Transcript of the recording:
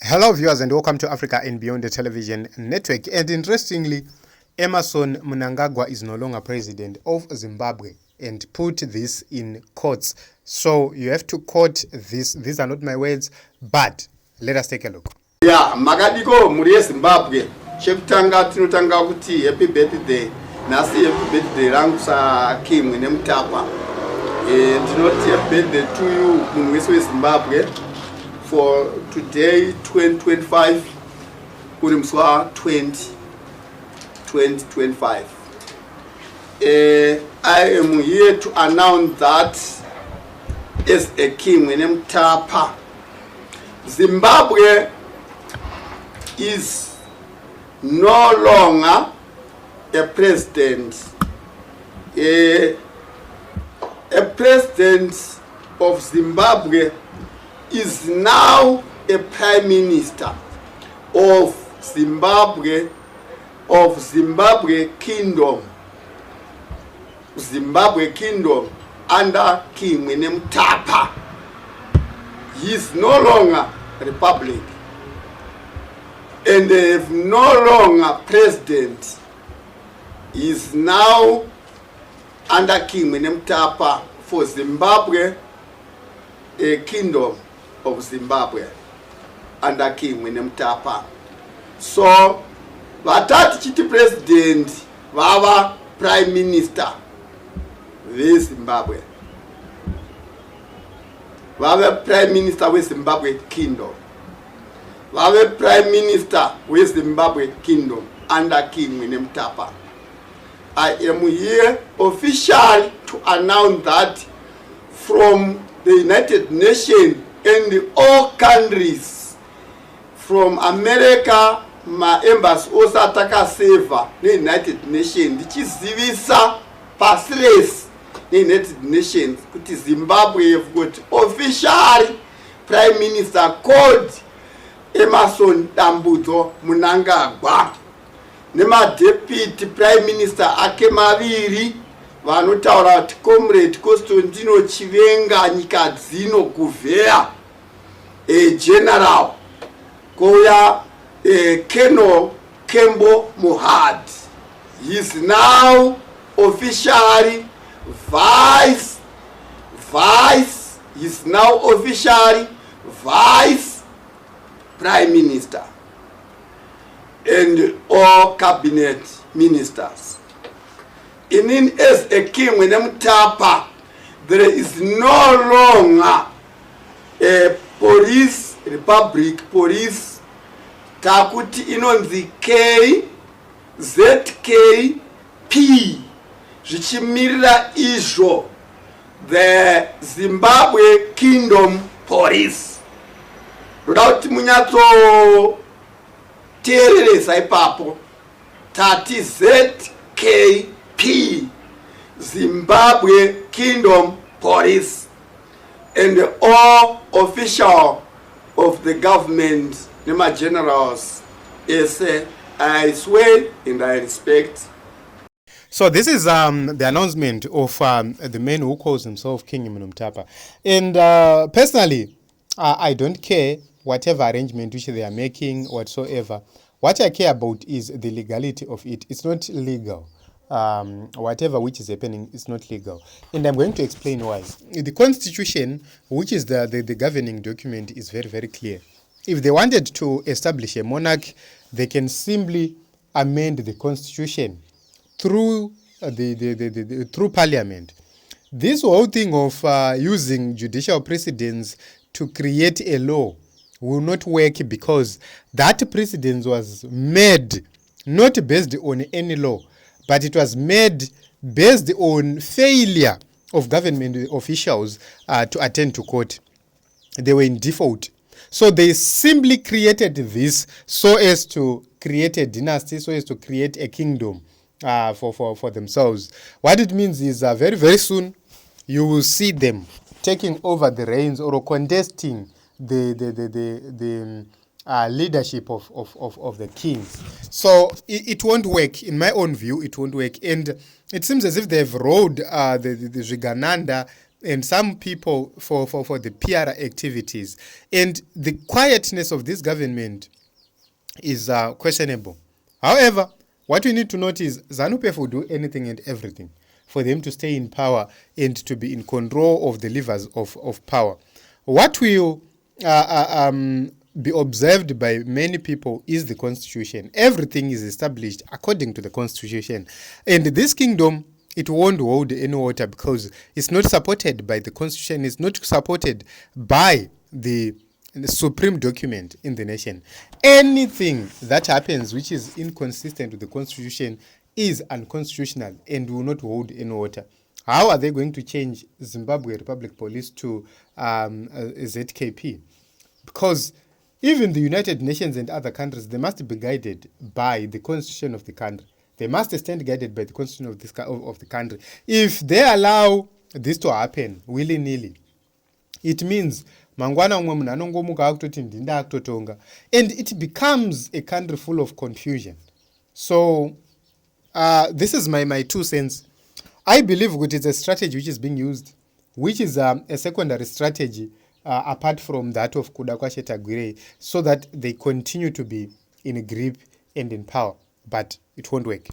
Hello viewers and welcome to Africa and Beyond the Television Network. And interestingly, Emmerson Mnangagwa is no longer president of Zimbabwe and put this in quotes. So you have to quote this. These are not my words, but let us take a look. Yeah, magadiko muri Zimbabwe. Chekutanga tinotanga kuti happy birthday. Nasi happy birthday rangu sa Kim Nemtapa. Ndinoti happy birthday to you Munhu wese weZimbabwe. For today 2025 kuri muswa 2025. I am here to announce that as a king Nemtapa, Zimbabwe is no longer a president. A president of Zimbabwe is now a prime minister of Zimbabwe Kingdom. Zimbabwe Kingdom under King Nemtapa. He is no longer a republic and they have no longer president. He is now under King Nemtapa for Zimbabwe, a kingdom of Zimbabwe under King Nemtapa. So vatati chiti president vava prime minister veZimbabwe, vave prime minister weZimbabwe Kingdom, vave prime minister weZimbabwe Kingdom under King Nemtapa. I am here officially to announce that from the United Nations and all countries, from America, my embassy also atakaseva the United Nations ndichizivisa pasi rese the United Nations kuti Zimbabwe have got officially prime minister called Emmerson Mnangagwa nema-deputy prime minister ake maviri vanotaura kuti comrade Constantino Chivenga nyika dzino kuvheya general kouya Colonel Kembo Mohad. He is now officially vice prime minister and all cabinet ministers. In as a king Nemtapa, there is no longer a police republic police takuti inonzi KZKP zvichimirira izvo the Zimbabwe Kingdom Police. Ndoda kuti munyatso teereresa ipapo tati ZKP Zimbabwe Kingdom Police and all official of the government, my generals, is I swear and I respect. So this is the announcement of the man who calls himself King Nemtapa. And personally, I don't care whatever arrangement which they are making whatsoever. What I care about is the legality of it. It's not legal. Whatever which is happening is not legal. And I'm going to explain why. The constitution, which is the governing document, is very, very clear. If they wanted to establish a monarch, they can simply amend the constitution through through parliament. This whole thing of using judicial precedents to create a law will not work, because that precedent was made not based on any law, but it was made based on failure of government officials to attend to court. They were in default. So they simply created this so as to create a dynasty, so as to create a kingdom for themselves. What it means is very, very soon you will see them taking over the reins or contesting the leadership of the kings. So it won't work. In my own view, it won't work. And it seems as if they've rolled the Zvigananda and some people for the PR activities. And the quietness of this government is questionable. However, what we need to note is ZANU-PF will do anything and everything for them to stay in power and to be in control of the levers of power. What will be observed by many people is the constitution. Everything is established according to the constitution. And this kingdom, it won't hold any water because it's not supported by the constitution, it's not supported by the supreme document in the nation. Anything that happens which is inconsistent with the constitution is unconstitutional and will not hold any water. How are they going to change Zimbabwe Republic Police to ZKP? Because even the United Nations and other countries, they must be guided by the constitution of the country. They must stand guided by the constitution of the country. If they allow this to happen willy-nilly, it means mangwana umwe munhu anongomuka akutoti ndinda akutotonga, and it becomes a country full of confusion. So this is my 2 cents. I believe that it's a strategy which is being used, which is a secondary strategy apart from that of Kudakwashe Tagwire, so that they continue to be in grip and in power, but it won't work.